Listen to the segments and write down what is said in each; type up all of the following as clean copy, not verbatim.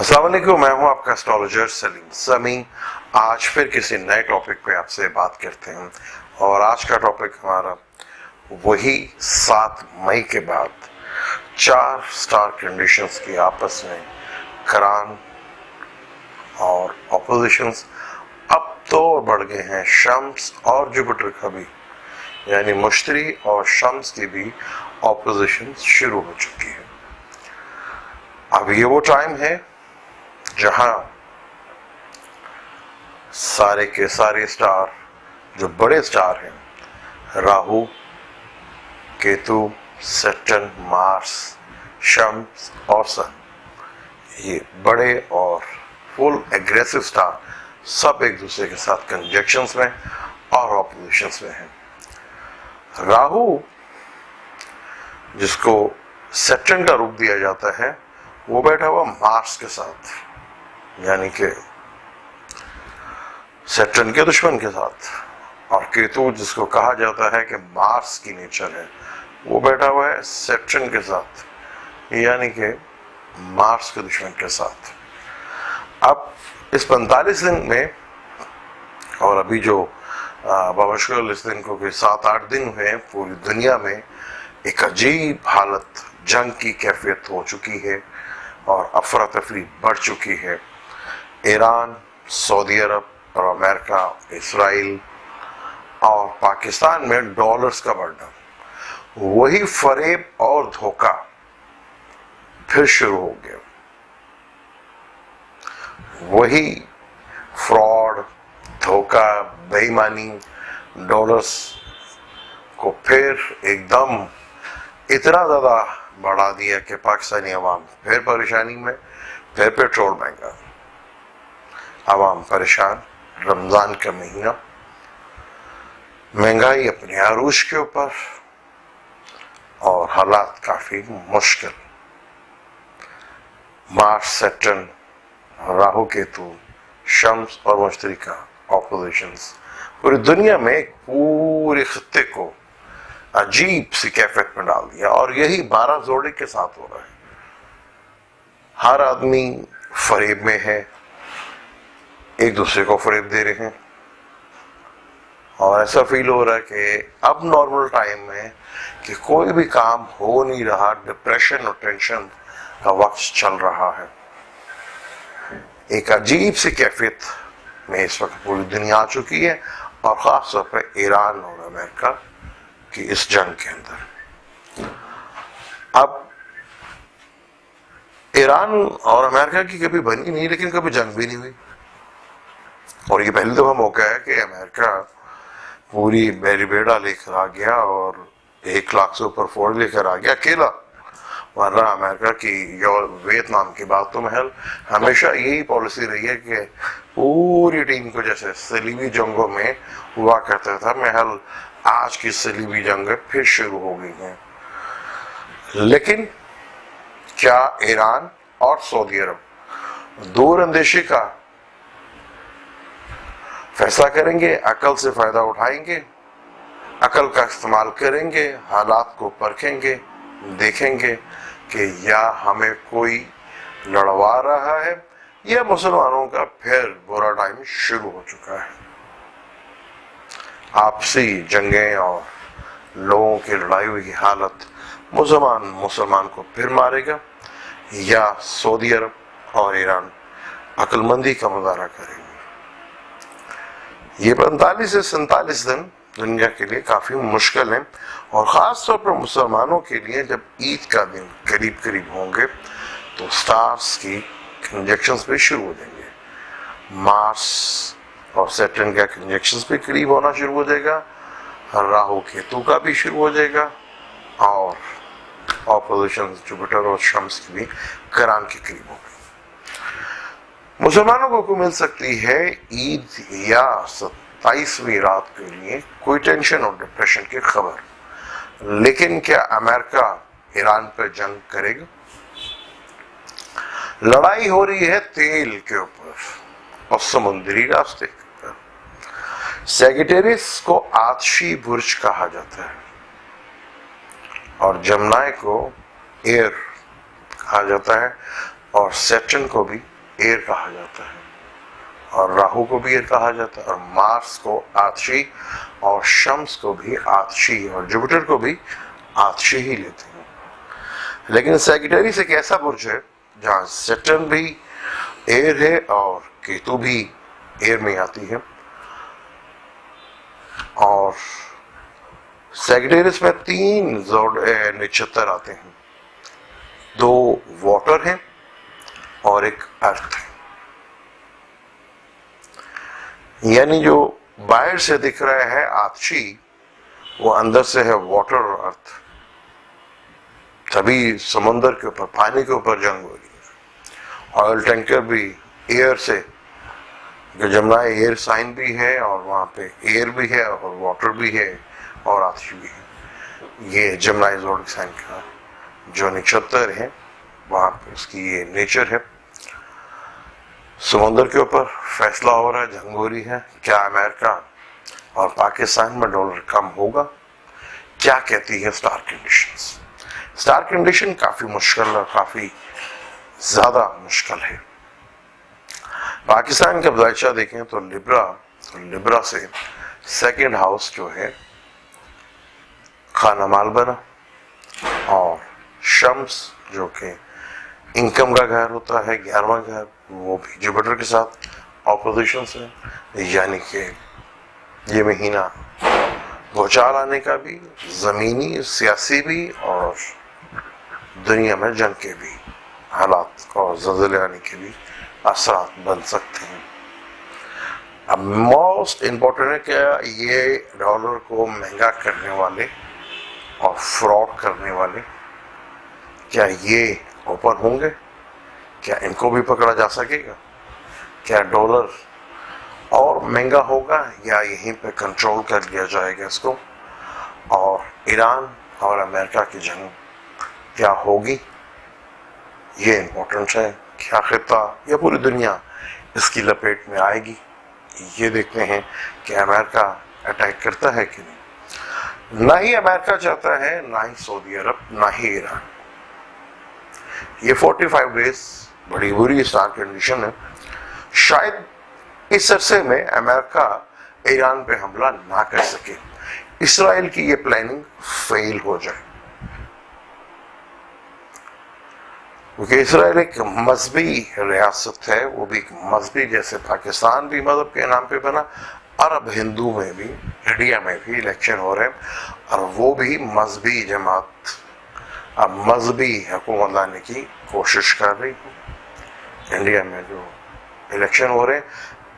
अस्सलाम वालेकुम, मैं हूं आपका एस्ट्रोलॉजर सलीम समी। आज फिर किसी नए टॉपिक पे आपसे बात करते हैं और आज का टॉपिक हमारा वही 7 मई के बाद 4 स्टार कंडीशंस की आपस में करान और ऑपोजिशंस अब तो बढ़ गए हैं शम्स और जुपिटर का भी, यानी मुश्तरी और शम्स की भी ऑपोजिशन शुरू हो चुकी है। अब ये वो टाइम है जहां सारे के सारे स्टार, जो बड़े स्टार हैं, राहु, केतु, सैटर्न, मार्स, शम्स और सन, ये बड़े और फुल एग्रेसिव स्टार सब एक दूसरे के साथ कंजक्शंस में और ऑपोजिशंस में हैं। राहु, जिसको सैटर्न का रूप दिया जाता है, वो बैठा हुआ मार्स के साथ, यानी कि सैटर्न के दुश्मन के साथ, और केतु, जिसको कहा जाता है कि मार्स की नेचर है, वो बैठा हुआ है सैटर्न के साथ, यानी कि मार्स के दुश्मन के साथ। अब इस 45 दिन में, और अभी जो बमुश्किल इस दिन को 7-8 दिन हुए, पूरी दुनिया में एक अजीब हालत, जंग की कैफियत हो चुकी है और अफरा तफरी बढ़ चुकी है। ईरान, सऊदी अरब और अमेरिका, इसराइल और पाकिस्तान में डॉलर्स का बढ़ना, वही फरेब और धोखा फिर शुरू हो गया। वही फ्रॉड, धोखा, बेईमानी, डॉलर्स को फिर एकदम इतना ज्यादा बढ़ा दिया कि पाकिस्तानी अवाम फिर परेशानी में, फिर पेट्रोल महंगा, अवाम परेशान, रमजान का महीना, महंगाई अपने आरूज के ऊपर और हालात काफी मुश्किल। मार्स, सैटर्न, राहु, केतु, शम्स और मुश्तरी का ऑपोजिशंस पूरी दुनिया में एक पूरे खत्ते को अजीब सी कैफियत में डाल दिया, और यही 12 जोड़े के साथ हो रहा है। हर आदमी फरेब में है, एक दूसरे को फरेब दे रहे हैं, और ऐसा फील हो रहा है कि अब नॉर्मल टाइम में कि कोई भी काम हो नहीं रहा, डिप्रेशन और टेंशन का वक्त चल रहा है। एक अजीब सी कैफियत में इस वक्त पूरी दुनिया आ चुकी है, और खास तौर पर ईरान और अमेरिका की इस जंग के अंदर। अब ईरान और अमेरिका की कभी बनी नहीं, लेकिन कभी जंग भी नहीं हुई, और ये पहली दफा मौका है कि अमेरिका पूरी बैरिबेडा लेकर आ गया और 1 लाख से ऊपर फौज लेकर आ गया अकेला। वरना अमेरिका की या वियतनाम की बात तो महल हमेशा यही पॉलिसी रही है कि पूरी टीम को, जैसे सलीबी जंगों में हुआ करता था, महल आज की सलीबी जंगें फिर शुरू हो गई हैं। लेकिन क्या ईरान और सऊदी अरब दूर अंदेशी का फैसला करेंगे, अकल से फायदा उठाएंगे, अकल का इस्तेमाल करेंगे, हालात को परखेंगे, देखेंगे कि या हमें कोई लड़वा रहा है या मुसलमानों का फिर बुरा टाइम शुरू हो चुका है। आपसी जंगें और लोगों की लड़ाई हुई हालत, मुसलमान को फिर मारेगा, या सऊदी अरब और ईरान अक्लमंदी का मुजाहरा करेंगे। ये 45 से 47 दिन दुनिया के लिए काफी मुश्किल है, और खास तौर पर मुसलमानों के लिए जब ईद का दिन करीब करीब होंगे तो स्टार्स की कंजक्शंस भी शुरू हो जाएंगे। मार्स और सैटर्न का कंजक्शंस भी करीब होना शुरू हो जाएगा, राहु केतु का भी शुरू हो जाएगा, और ऑपोजिशन जुपिटर और शम्स की भी करान के करीब होगी। मुसलमानों को मिल सकती है ईद या 27वीं रात के लिए कोई टेंशन और डिप्रेशन की खबर, लेकिन क्या अमेरिका ईरान पर जंग करेगा? लड़ाई हो रही है तेल के ऊपर और समुद्री रास्ते के ऊपर। सैजिटेरियस को आतशी बुर्ज कहा जाता है, और जमुनाई को एयर कहा जाता है, اور سیٹرن کو بھی ایئر کہا جاتا ہے، اور راہو کو بھی ایئر کہا جاتا ہے، اور مارس کو آتشی، اور شمس کو بھی آتشی، اور جوپیٹر کو بھی آتشی ہی لیتے ہیں۔ لیکن سیگیٹریس ایک ایسا برج ہے جہاں سیٹرن بھی ایئر ہے اور کیتو بھی ایئر میں آتی ہے، اور سیگیٹریس میں 3 نچھتر آتے ہیں، 2 واٹر ہیں اور ایک ارتھ ہے۔ یعنی جو باہر سے دکھ رہا ہے آتشی، وہ اندر سے ہے واٹر اور ارتھ، تبھی سمندر کے اوپر، پانی کے اوپر جنگ ہو رہی ہے۔ آئل ٹینکر بھی ایئر سے، جو جمنا ایئر سائن بھی ہے اور وہاں پہ ایئر بھی ہے اور واٹر بھی ہے اور آتش بھی ہے۔ یہ جمنا زوڈک سائن کا جو نچھتر ہے وہاں پہ اس کی یہ نیچر ہے۔ سمندر کے اوپر فیصلہ ہو رہا ہے، جنگ ہو رہی ہے، کیا امریکہ اور پاکستان میں ڈالر کم ہوگا؟ کیا کہتی ہے سٹار کنڈیشنز؟ سٹار کنڈیشن کافی مشکل اور کافی زیادہ مشکل ہے۔ پاکستان کا بازیچہ دیکھیں تو لبرا سے سیکنڈ ہاؤس جو ہے خانہ مال بنا، اور شمس جو کہ انکم کا گھر ہوتا ہے، 11واں گھر، وہ بھی جوپیٹر کے ساتھ اپوزیشن سے، یعنی کہ یہ مہینہ بھوچال آنے کا بھی، زمینی سیاسی بھی اور دنیا میں جنگ کے بھی حالات اور زلزلے آنے کے بھی اثرات بن سکتے ہیں۔ اب موسٹ امپورٹنٹ ہے کہ یہ ڈالر کو مہنگا کرنے والے اور فراڈ کرنے والے، کیا یہ اوپن ہوں گے؟ کیا ان کو بھی پکڑا جا سکے گا؟ کیا ڈالر اور مہنگا ہوگا یا یہیں پہ کنٹرول کر لیا جائے گا اس کو؟ اور ایران اور امریکہ کی جنگ کیا ہوگی؟ یہ امپورٹنٹ ہے۔ کیا خطہ یا پوری دنیا اس کی لپیٹ میں آئے گی؟ یہ دیکھتے ہیں کہ امریکہ اٹیک کرتا ہے کہ نہیں۔ نہ ہی امریکہ چاہتا ہے، نہ ہی سعودی عرب، نہ ہی ایران۔ یہ 45 ڈیز بڑی بری سٹار کنڈیشن ہے۔ شاید اس عرصے میں امریکہ ایران پہ حملہ نہ کر سکے، اسرائیل کی یہ پلاننگ فیل ہو جائے، کیونکہ اسرائیل ایک مذہبی ریاست ہے، وہ بھی مذہبی، جیسے پاکستان بھی مذہب کے نام پہ بنا، عرب ہندو میں بھی، انڈیا میں بھی الیکشن ہو رہے ہیں اور وہ بھی مذہبی جماعت اب مذہبی حکومت لانے کی کوشش کر رہی ہے۔ انڈیا میں جو الیکشن ہو رہے ہیں،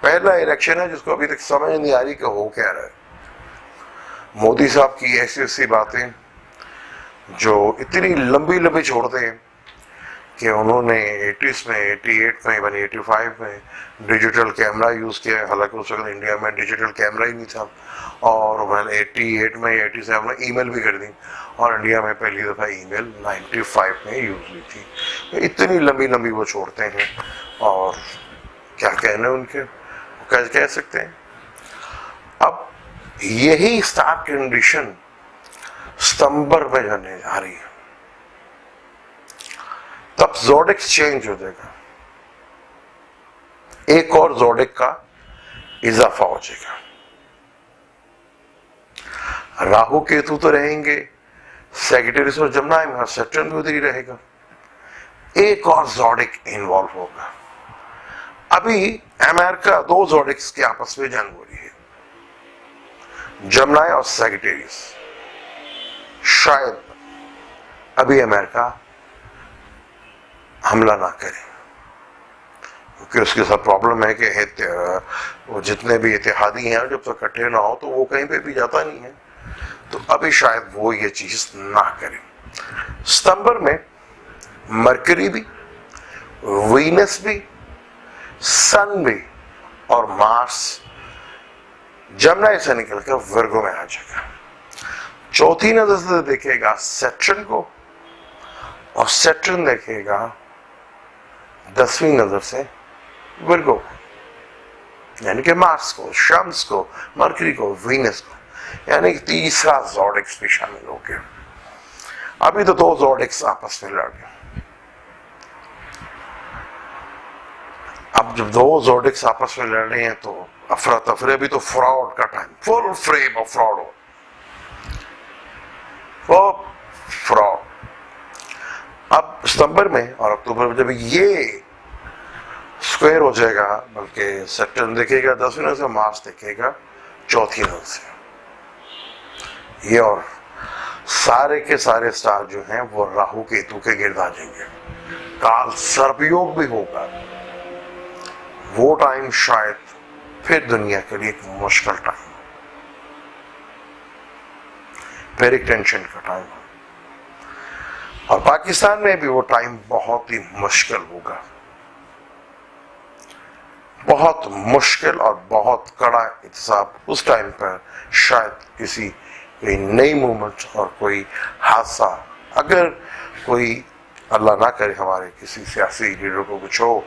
پہلا الیکشن ہے جس کو ابھی تک سمجھ نہیں آ رہی کہ ہو کیا رہا ہے۔ مودی صاحب کی ایسی باتیں جو اتنی لمبی چھوڑتے ہیں کہ انہوں نے 80s میں، 88 میں، 85 میں ڈیجیٹل کیمرہ یوز کیا، حالانکہ اس وقت انڈیا میں ڈیجیٹل کیمرہ ہی نہیں تھا، اور میں نے 88 میں، 87 میں ای میل بھی کر دی، اور انڈیا میں پہلی دفعہ ای میل 95 میں یوز ہوئی تھی۔ اتنی لمبی وہ چھوڑتے ہیں، اور کیا کہنے ان کے، کہہ سکتے ہیں۔ اب یہی سٹار کنڈیشن ستمبر میں جانے جا رہی ہے، تب زوڈک چینج ہو جائے گا، ایک اور زوڈک کا اضافہ ہو جائے گا۔ راہو کیتو تو رہیں گے سیگیٹریس اور جمنا میں، سیٹرن بھی ادھر ہی رہے گا، ایک اور زوڈک انوالو ہوگا۔ ابھی امریکہ 2 زوڈکس کے آپس میں جنگ ہو رہی ہے، جمنا اور سیگیٹریس۔ شاید ابھی امریکہ حملہ نہ کرے، کیونکہ اس کے ساتھ پرابلم ہے کہ وہ جتنے بھی اتحادی ہیں جب تک اکٹھے نہ ہو تو وہ کہیں پہ بھی جاتا نہیں ہے، تو ابھی شاید وہ یہ چیز نہ کرے۔ ستمبر میں مرکری بھی، وینس بھی، سن بھی اور مارس جمنا سے نکل کر ورگو میں آ جائے گا۔ چوتھی نظر سے دیکھے گا سیٹرن کو، اور سیٹرن دیکھے گا 10ویں نظر سے ورگو، یعنی کہ مارس کو، شمس کو، مرکری کو، وینس کو، یعنی کہ تیسرا زوڈکس بھی شامل ہو گیا۔ ابھی تو 2 زوڈکس آپس میں لڑ گئے۔ अब जब दो जोडिक्स आपस में लड़ रहे हैं तो अफरा तफरी, अभी तो फ्रॉड का time, full frame of fraud हो, वो फ्रॉड। अब सितंबर में और अक्टूबर में जब ये स्क्वायर हो जाएगा, बल्कि सेप्टेम्बर देखेगा 10 नंबर से, मार्च देखेगा 4 नंबर से, ये और सारे के सारे स्टार जो हैं वो राहु केतु के गिर्द आ जाएंगे। काल सर्पयोग भी होगा। वो टाइम शायद फिर दुनिया के लिए एक मुश्किल टाइम, फिर एक टेंशन का टाइम, और पाकिस्तान में भी वो टाइम बहुत ही मुश्किल होगा, बहुत मुश्किल और बहुत कड़ा एहतसाब। उस टाइम पर शायद किसी कोई नई मूवमेंट और कोई हादसा, अगर कोई अल्लाह ना करे हमारे किसी सियासी लीडर को कुछ हो,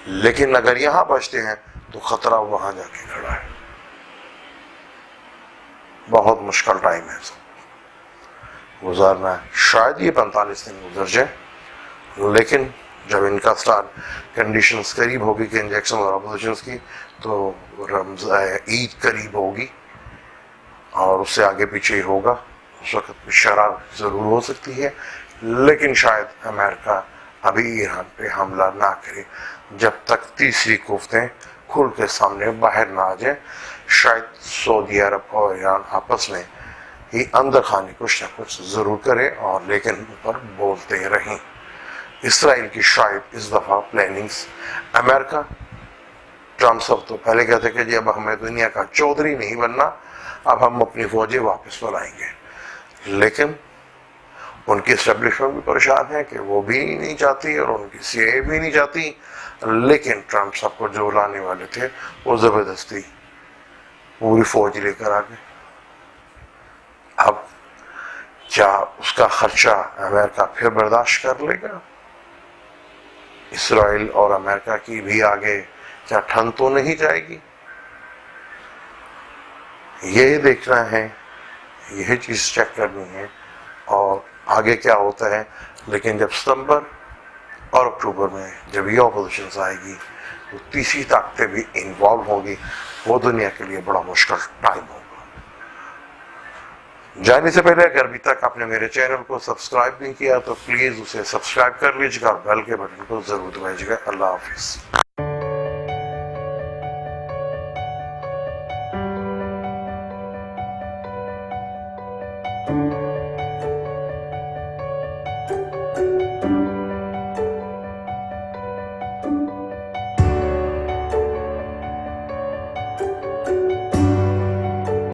लेकिन अगर यहां बचते हैं तो खतरा वहां जाके खड़ा है। बहुत मुश्किल टाइम है सब गुजारना है। शायद ये 45 दिन गुजर जाए, लेकिन जब इनका स्टार कंडीशंस करीब होगी कि इंजेक्शन और अपोजिशंस की, तो ईद करीब होगी और उससे आगे पीछे ही होगा। उस वक्त शराब जरूर हो सकती है, लेकिन शायद अमेरिका अभी ईरान पे हमला ना करे जब तक तीसरी कोफ्तें खुल के सामने बाहर ना आ जाए। शायद सऊदी अरब और ईरान आपस में ही अंदर खाने कुछ ना कुछ जरूर करे, और लेकिन ऊपर बोलते रहें। इसराइल की शायद इस दफा प्लानिंग्स, अमेरिका, ट्रम्प सब तो पहले कहते कि जी अब हमें दुनिया का चौधरी नहीं बनना, अब हम अपनी फौजें वापस बुलाएंगे, लेकिन उनकी एस्टेब्लिशमेंट भी परेशान है कि वो भी नहीं चाहती और उनकी सीए भी नहीं चाहती, लेकिन ट्रम्प सबको जो लाने वाले थे वो जबरदस्ती पूरी फौज लेकर आ गए। अब क्या उसका खर्चा अमेरिका फिर बर्दाश्त कर लेगा? इसराइल और अमेरिका की भी आगे क्या ठन तो नहीं जाएगी? यही देखना है, यही चीज चेक करनी है, और आगे क्या होता है। लेकिन जब सितंबर और अक्टूबर में जब ये ऑपोजिशन आएगी तो तीसरी ताकतें भी इन्वॉल्व होंगी, वो दुनिया के लिए बड़ा मुश्किल टाइम होगा। जाने से पहले अगर अभी तक आपने मेरे चैनल को सब्सक्राइब नहीं किया तो प्लीज उसे सब्सक्राइब कर लीजिएगा और बेल के बटन को जरूर दबाइएगा। अल्लाह हाफिज।